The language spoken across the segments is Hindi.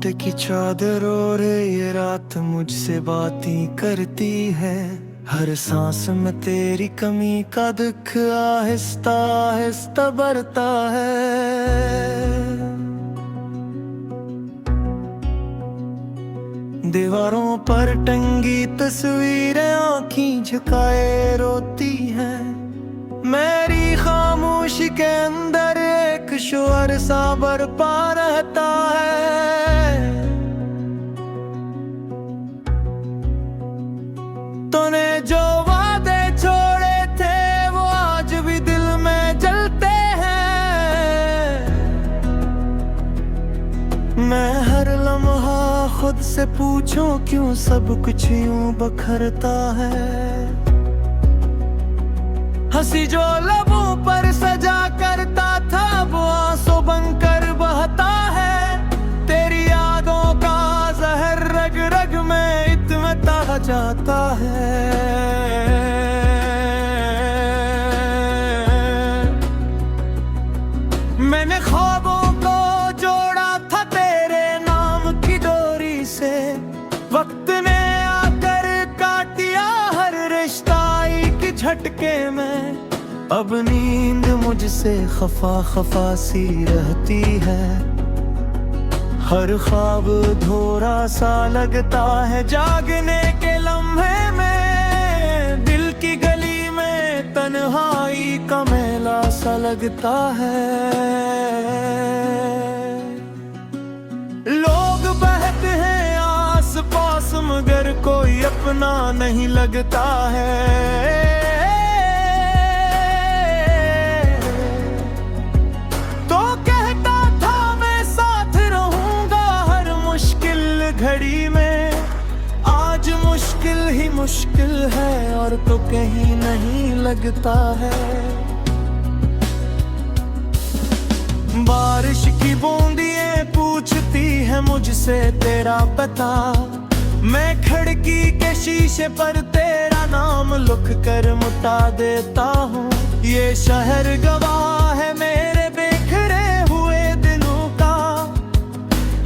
रात की चादर और ये रात मुझसे बातें करती है। हर सांस में तेरी कमी का दुख आहिस्ता आहिस्ता बढ़ता है। दीवारों पर टंगी तस्वीरें आँखें झुकाए रोती हैं। मेरी खामोशी के अंदर एक शोर सा बरपा रहता है। तूने जो वादे छोड़े थे वो आज भी दिल में जलते हैं। मैं हर लम्हा खुद से पूछूं क्यों सब कुछ यूं बखरता है। हंसी जो लबों पर सजा करता था वो आंसू बनकर बहता है। तेरी यादों का जहर रग रग में इत्मीनान जाता है। मैंने ख्वाबों को जोड़ा था तेरे नाम की डोरी से। वक्त ने आकर काटिया हर रिश्ता एक झटके में। अब नींद मुझसे खफा खफा सी रहती है। हर ख्वाब धोरा सा लगता है जागने के लम्हे में। दिल की गली में तन्हाई का मेला सा लगता है। लोग बहते हैं आस पास मगर कोई अपना नहीं लगता है। घड़ी में आज मुश्किल ही मुश्किल है और तो कहीं नहीं लगता है। बारिश की बूंदियां पूछती है मुझसे तेरा पता। मैं खिड़की के शीशे पर तेरा नाम लिख कर मिटा देता हूँ। ये शहर गवाह है मेरे बिखरे हुए दिलों का।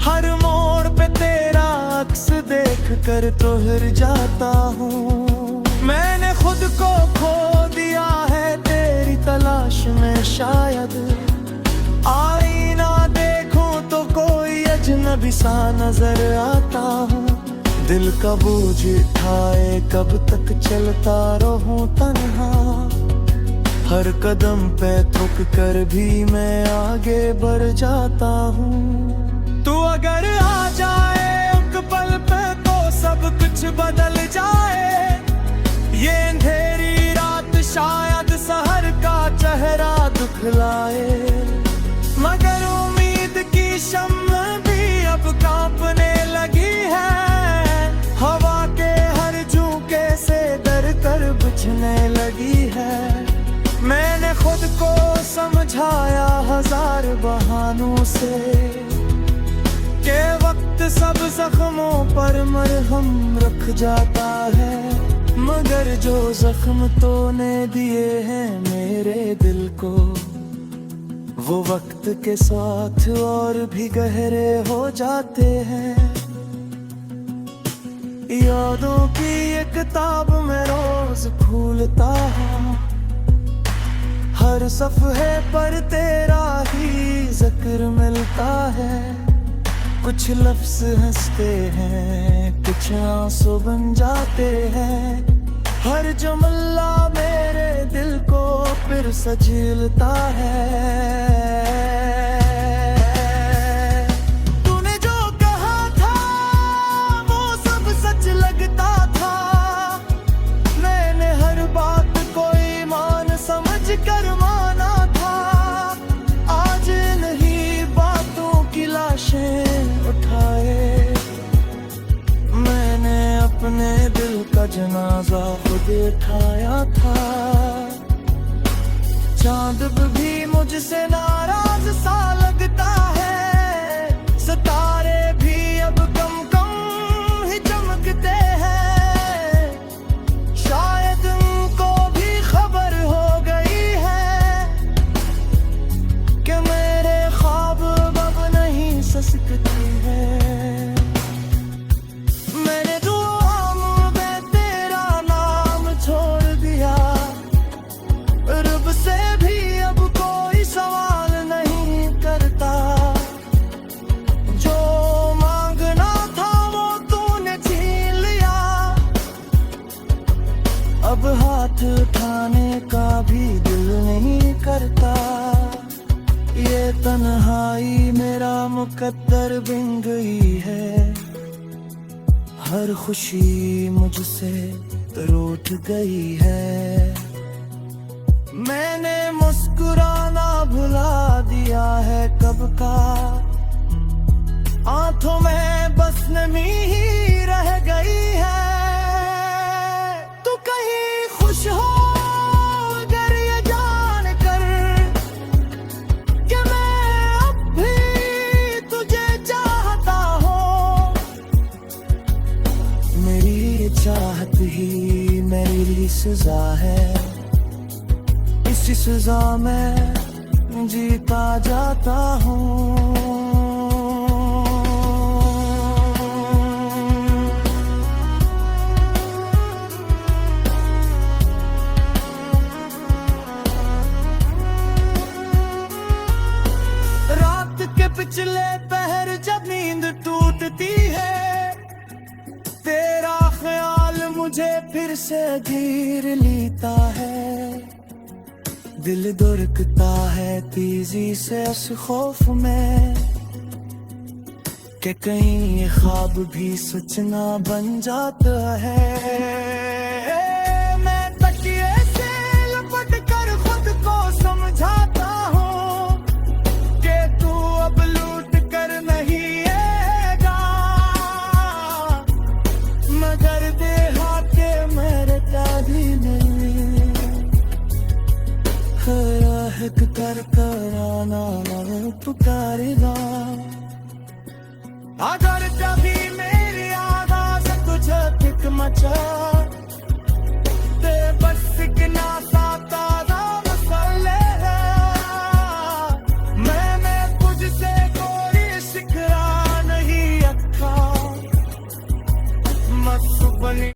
हर मोड़ पे तेरा अक्स देख कर तो हिल जाता हूँ। मैंने खुद को खो दिया है तेरी तलाश में। शायद आईना देखूं तो कोई अजनबी सा नजर आता हूँ। दिल का बोझ उठाए कब तक चलता रहूं तन्हा। हर कदम पे थक कर भी मैं आगे बढ़ जाता हूँ। तू अगर आ जाए एक पल पे तो सब कुछ बदल जाए। ये अंधेरी रात शायद शहर का चेहरा दिखलाए। मगर उम्मीद की शम्मा भी अब कांपने लगी है। हवा के हर झोंके से डर कर बुझने लगी है। मैंने खुद को समझाया हजार बहानों से के वक्त सब जख्मों पर मरहम रख जाता है। मगर जो जख्म तूने दिए हैं मेरे दिल को वो वक्त के साथ और भी गहरे हो जाते हैं। यादों की एक किताब में रोज खोलता हूँ। हर सफ़हे पर तेरा ही जिक्र मिलता है। कुछ लफ्ज़ हंसते हैं कुछ आंसू बन जाते हैं। हर जुमला मेरे दिल को फिर सजीलता है। तूने जो कहा था वो सब सच लगता था। मैंने हर बात को ईमान समझ कर माना था। आज नहीं बातों की लाशें उठाए मैंने अपने दिल का जनाजा खुद उठाया था। चांद भी मुझसे नाराज सा लगता है। सितारे भी अब कम कम ही चमकते हैं। शायद उनको भी खबर हो गई है कि मेरे ख्वाब अब नहीं ससकती है। हाथ उठाने का भी दिल नहीं करता। ये तन्हाई मेरा मुकद्दर बिन गई है, हर खुशी मुझसे रूठ गई है। मैंने मुस्कुराना भुला दिया है कब का, आंखों में बस नमी ही रह गई है। तू कहीं खुश हो अगर ये जान कर कि मैं अब भी तुझे चाहता हूँ। मेरी ये चाहत ही मेरी सजा है, इसी सजा में जीता जाता हूँ। पिछले पहर जब नींद टूटती है, तेरा ख्याल मुझे फिर से घेर लेता है। दिल दुर्कता है तेजी से उस खौफ में कि कहीं ये ख्वाब भी सच ना बन जाता है। मैं तकिए से लपट कर खुद को समझाता हूँ कि तू अब लूट कर नहीं आएगा, मगर देहात के मेरे भी नहीं। राहत कर कराना पुकारेगा, अगर कभी मेरी आवाज़ तुझे तिक मचा ते बस सिकना सा ताज़ा मसले है। मैंने तुझसे कोई शिकवा नहीं रखा, मत बनी।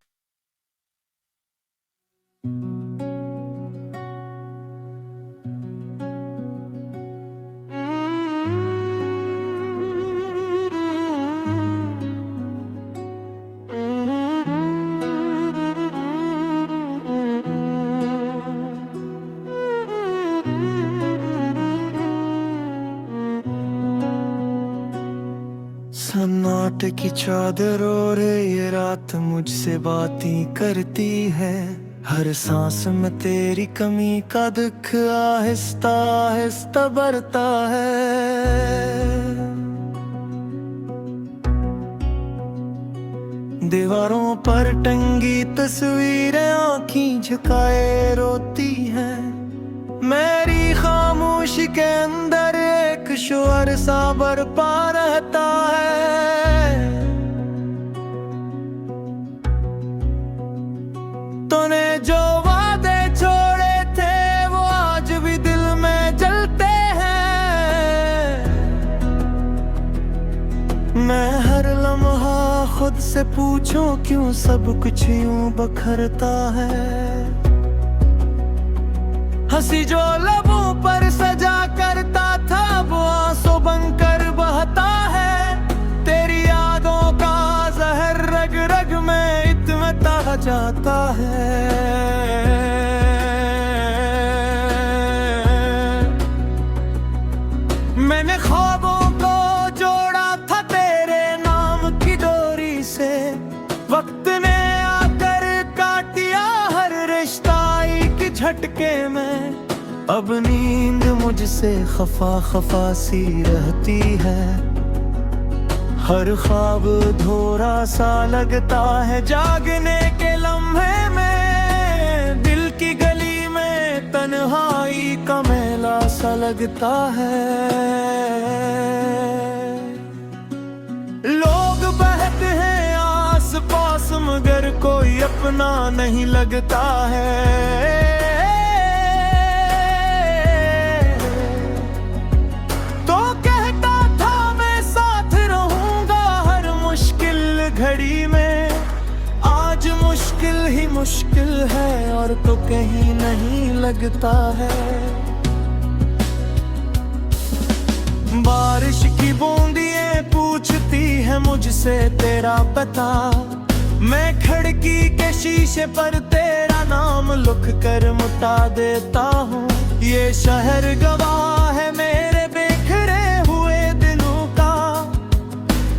सन्नाटे की चादर और ये रात मुझसे बातें करती है। हर सांस में तेरी कमी का दुख आहिस्ता आहिस्ता बढ़ता है। दीवारों पर टंगी तस्वीरें आँखें झुकाए रोती हैं। मेरी खामोशी के अंदर एक शोर सा बरपा रहता है। तूने जो वादे छोड़े थे वो आज भी दिल में जलते हैं। मैं हर लम्हा खुद से पूछूं क्यों सब कुछ यूं बखरता है। हंसी जो लबों पर सजा करता था वो आंसू बनकर बहता है। तेरी यादों का जहर रग रग में इतमता जाता है। मैंने ख्वाबों को जोड़ा था तेरे नाम की डोरी से, वक्त ने आकर काटिया हर रिश्ता एक झटके में। अब नींद मुझसे खफा खफा सी रहती है। हर ख्वाब धोरा सा लगता है जागने के लम्हे में। दिल की गली में तन्हाई का मेला सा लगता है। लोग बहते हैं आस पास मगर कोई अपना नहीं लगता है। घड़ी में आज मुश्किल ही मुश्किल है और तो कहीं नहीं लगता है। बारिश की बूंदियां पूछती है मुझसे तेरा पता, मैं खिड़की के शीशे पर तेरा नाम लिख कर मिटा देता हूँ। ये शहर गवाह है मेरे बिखरे हुए दिलों का,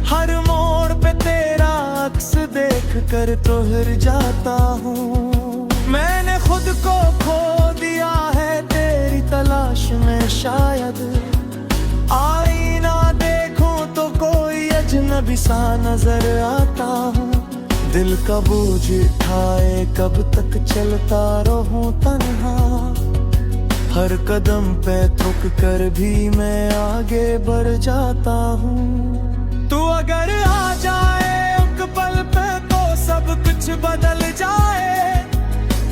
हर मोड़ पे तेरा अक्स देख कर तो हिल जाता हूँ। मैंने खुद को खो दिया है तेरी तलाश में, शायद आईना देखूं तो कोई अजनबी सा नजर आता हूँ। दिल का बोझ उठाए कब तक चलता रहूं तन्हा, हर कदम पे थक कर भी मैं आगे बढ़ जाता हूँ। तू अगर आ जाए एक पल पे तो सब कुछ बदल जाए,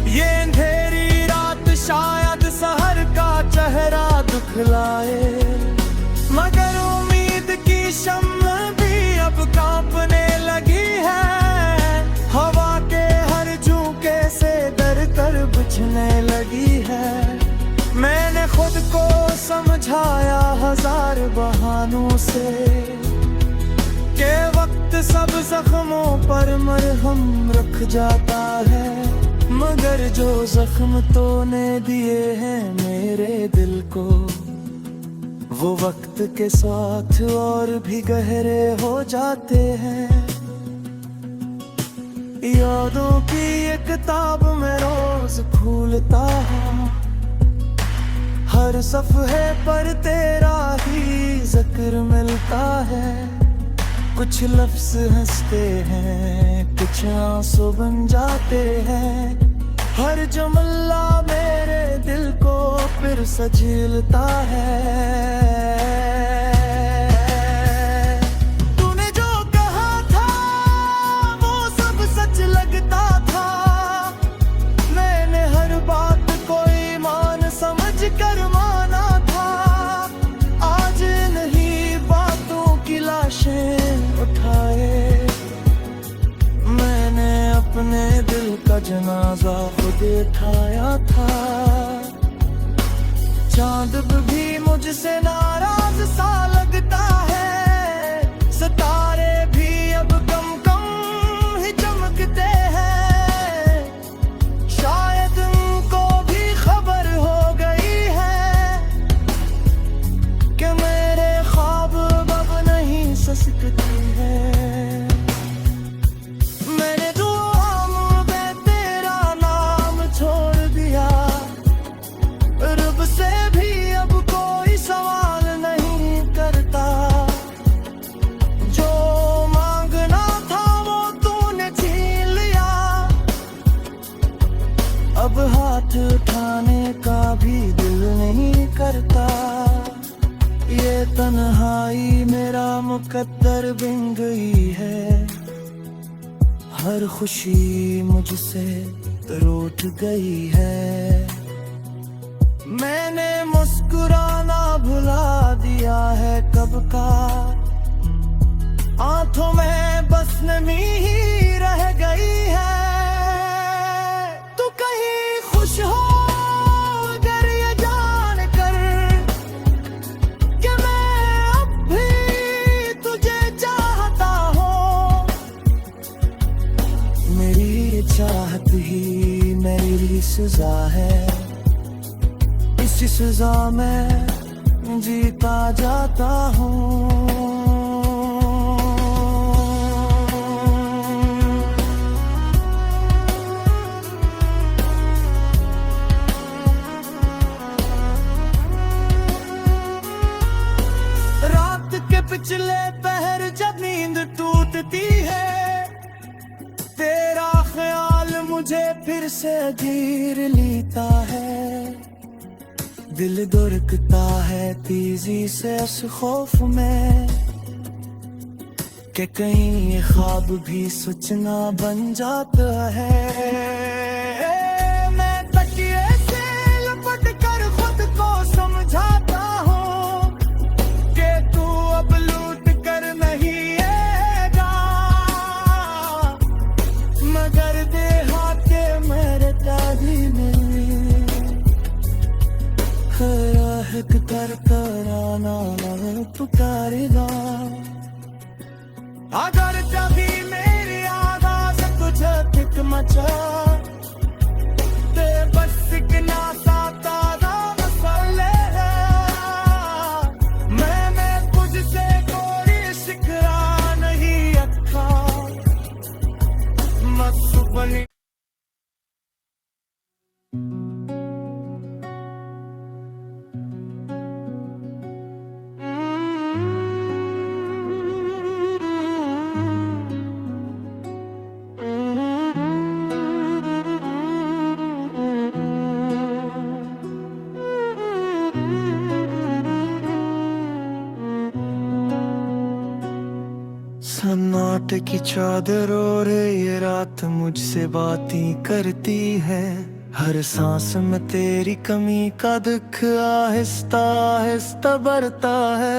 ये अंधेरी रात शायद शहर का चेहरा दिखलाए। मगर उम्मीद की शम्मा भी अब कांपने लगी है, हवा के हर झोंके से डर कर बुझने लगी है। मैंने खुद को समझाया हजार बहानों से के वक्त सब जख्मों पर मरहम रख जाता है, मगर जो जख्म तूने दिए हैं मेरे दिल को, वो वक्त के साथ और भी गहरे हो जाते हैं। यादों की एक किताब में रोज खोलता हूँ, हर सफ़हे पर तेरा ही जिक्र मिलता है। कुछ लफ्ज़ हंसते हैं, कुछ आंसू बन जाते हैं, हर जुमला मेरे दिल को फिर सजीलता है। तूने जो कहा था वो सब सच लगता था, मैंने हर बात को ईमान समझ कर माना था। आज नहीं बातों की लाशें उठाए, मैंने अपने दिल का जनाजा खुद उठाया था। चांद भी मुझसे नाराज सा लगता है, सितारे भी अब कम कम ही चमकते हैं। शायद उनको भी खबर हो गई है कि मेरे ख्वाब अब नहीं ससकते हैं। मैंने दुआ में तेरा नाम छोड़ दिया, रब से भी अब कोई सवाल नहीं करता। जो मांगना था वो तूने छीन लिया, अब हाथ उठाने का भी दिल नहीं करता। ये तन्हाई मेरा मुकद्दर बिन गई है, हर खुशी मुझसे रूठ गई है। मैंने मुस्कुराना भुला दिया है कब का, आंखों में बस नमी ही रह गई है। तू कहीं खुश हो अगर ये जान कर कि मैं अब भी तुझे चाहता हूँ। मेरी चाहत ही मेरी सजा है, इसी सजा में जीता जाता हूँ। रात के पिछले पहर जब नींद टूटती है, तेरा ख्याल मुझे फिर से घेर लेता है। दिल दुर्कता है तेजी से उस खौफ में कि कहीं ये ख्वाब भी सच ना बन जाता है। मैं तकिए से लपट कर खुद को समझाता हूँ कि तू अब लूट कर नहीं आएगा, मगर देहात के मेरे दादी मिली राहत कर कराना पुकारेगा। अगर कभी मेरी आवाज़ ढांचा ते बस एक नासा तारा मसाले है मैं तुझसे कोई शिकरा नहीं अखा मस्त बनी सन्नाटे की चादर और ये रात मुझसे बातें करती है हर सांस में तेरी कमी का दुख आहिस्ता आहिस्ता बढ़ता है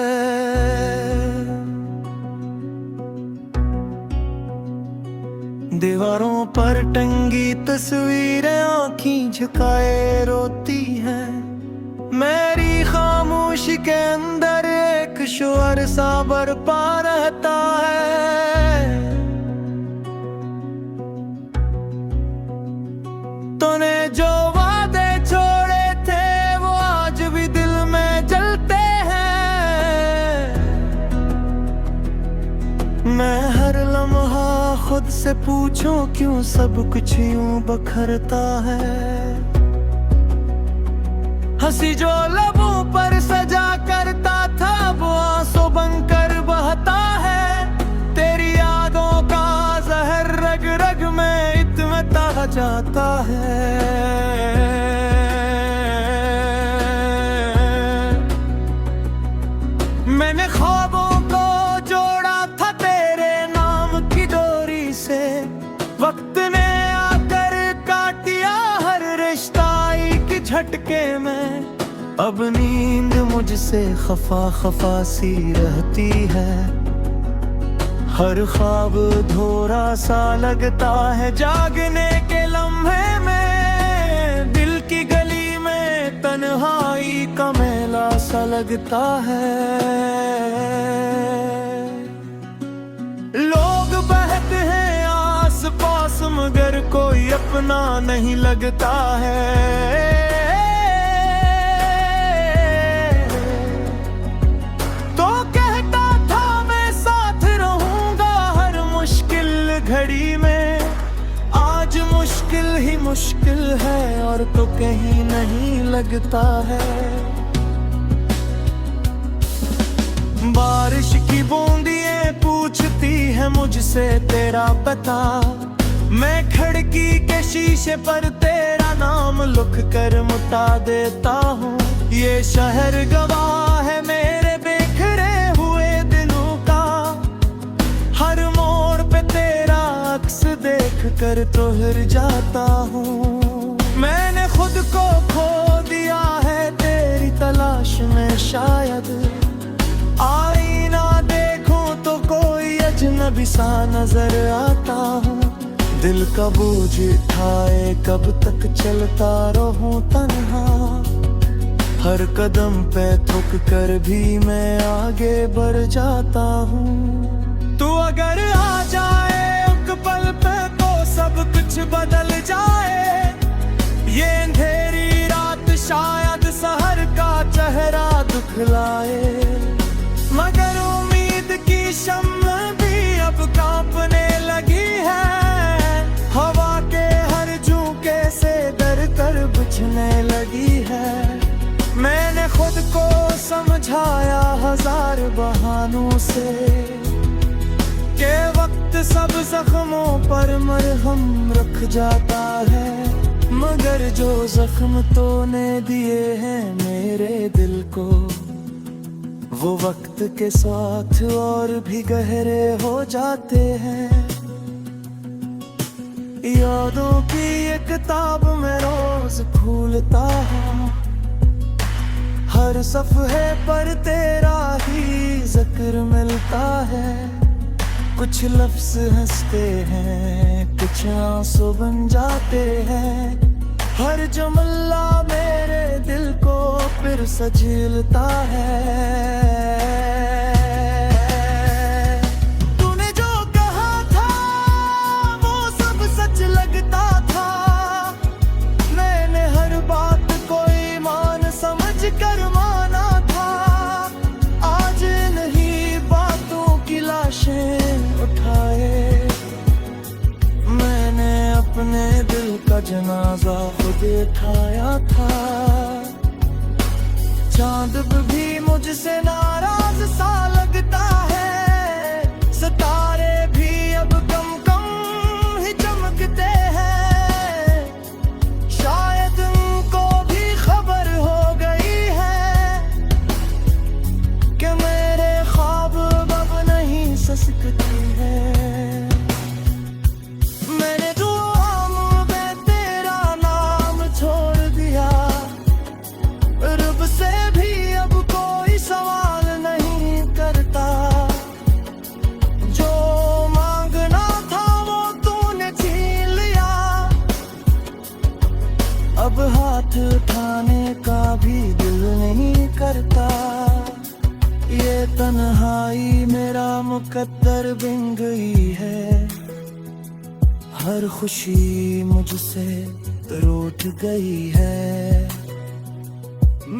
दीवारों पर टंगी तस्वीरें आँखें झुकाए रोती हैं मेरी खामोशी के अंदर एक शोर सा बरपा रहता है तूने जो वादे छोड़े थे वो आज भी दिल में जलते हैं मैं हर लम्हा खुद से पूछूं क्यों सब कुछ यूं बखरता है हंसी जो लबों पर सजा करता था वो आंसू बनकर बहता है तेरी यादों का जहर रग रग में इत्मीता जाता है मैंने ख्वाबों को जोड़ा था तेरे नाम की डोरी से वक्त ने आकर काटिया हर रिश्ता एक झटके में अब नींद मुझसे खफा खफा सी रहती है हर ख्वाब धोरा सा लगता है जागने के लम्हे में दिल की गली में तन्हाई का मेला सा लगता है लोग बहते हैं आस पास मगर कोई अपना नहीं लगता है घड़ी में आज मुश्किल ही मुश्किल है और तो कहीं नहीं लगता है बारिश की बूंदियां पूछती है मुझसे तेरा पता मैं खिड़की के शीशे पर तेरा नाम लिख कर मिटा देता हूँ ये शहर गवाह है मेरे बिखरे हुए दिलों का हर मोड़ पे तेरा अक्स देख कर तो हिर जाता हूँ मैंने खुद को खो दिया है तेरी तलाश में शायद आईना देखूं तो कोई अजनबी सा नजर आता हूँ दिल का बोझ उठाए कब तक चलता रहूं तन्हा हर कदम पे थक कर भी मैं आगे बढ़ जाता हूँ तू अगर आ जाए एक पल पे तो सब कुछ बदल जाए ये अंधेरी रात शायद शहर का चेहरा दिखलाए मगर उम्मीद की शम्मा भी अब कांपने लगी है हवा के हर झोंके से डर कर बुझने लगी है मैंने खुद को समझाया हजार बहानों से के वक्त सब जख्मों पर मरहम रख जाता है मगर जो जख्म तूने दिए हैं मेरे दिल को वो वक्त के साथ और भी गहरे हो जाते हैं यादों की एक किताब में रोज खोलता हूँ हर सफ़हे पर तेरा ही जिक्र मिलता है कुछ लफ्ज हंसते हैं कुछ आंसू बन जाते हैं हर जुमला मेरे दिल को फिर सजीलता है तूने जो कहा था वो सब सच लगता जनाजा खुद उठाया था। चांद भी मुझसे नाराज सा लगता है, सितारे भी अब कम कम ही चमकते हैं। शायद उनको भी खबर हो गई है कि मेरे ख्वाब अब नहीं ससकते हैं। मैंने दुआओं में तेरा नाम छोड़ दिया, रब से भी अब कोई सवाल नहीं करता। जो मांगना था वो तूने छीन लिया, अब हाथ उठाने का भी दिल नहीं करता। ये तन्हाई मेरा मुकद्दर बिन गई है, हर खुशी मुझसे रूठ गई है।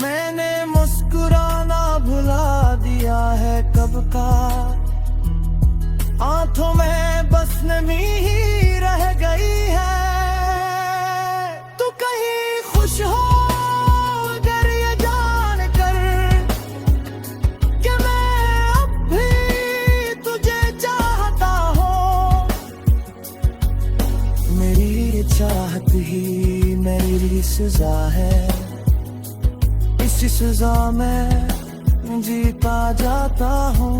मैंने मुस्कुराना भुला दिया है कब का, आंखों में बस नमी ही रह गई है। तू कहीं खुश हो अगर ये जान कर कि मैं अब भी तुझे चाहता हूँ। मेरी चाहत ही मेरी सजा है, इसी सजा में जीता जाता हूँ।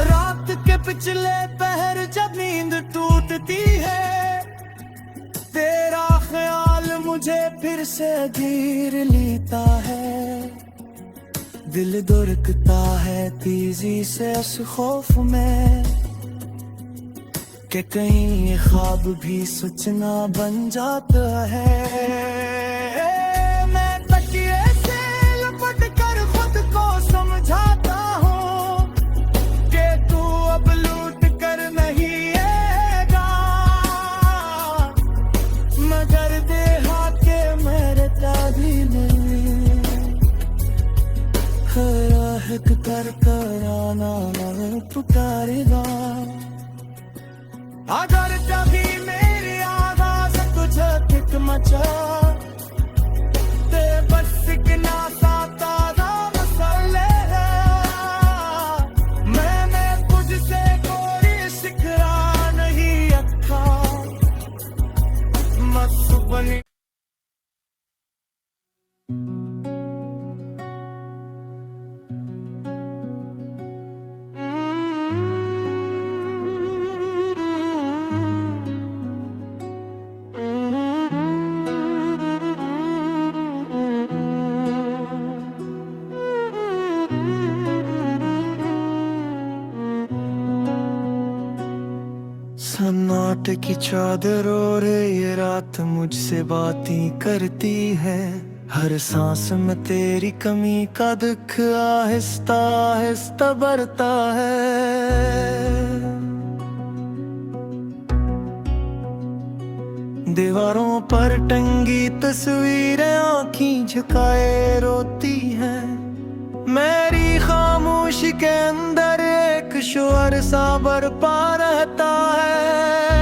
रात के पिछले पहर जब नींद टूटती है, तेरा ख्याल मुझे फिर से घेर लेता है। दिल दुर्कता है तेजी से उस खौफ में कि कहीं ये ख्वाब भी सच ना बन जाता है। मैं तकिए से लपट कर खुद को समझाता हूँ कि तू अब लूट कर नहीं आएगा, मगर देहात के मेरे भी नहीं। खराहट कर कराना पुकारेगा, अगर कभी मेरी आवाज तुझे थिक मचा ते बस सिकना सा ताजा मसले है। मैंने तुझसे कोई शिकरा नहीं रखा, मत बनी। सन्नाटे की चादर और ये रात मुझसे बातें करती है। हर सांस में तेरी कमी का दुख आहिस्ता आहिस्ता बढ़ता है। दीवारों पर टंगी तस्वीरें आँखें झुकाए रोती हैं। मेरी खामोशी के अंदर एक शोर सा बरपा रहता है।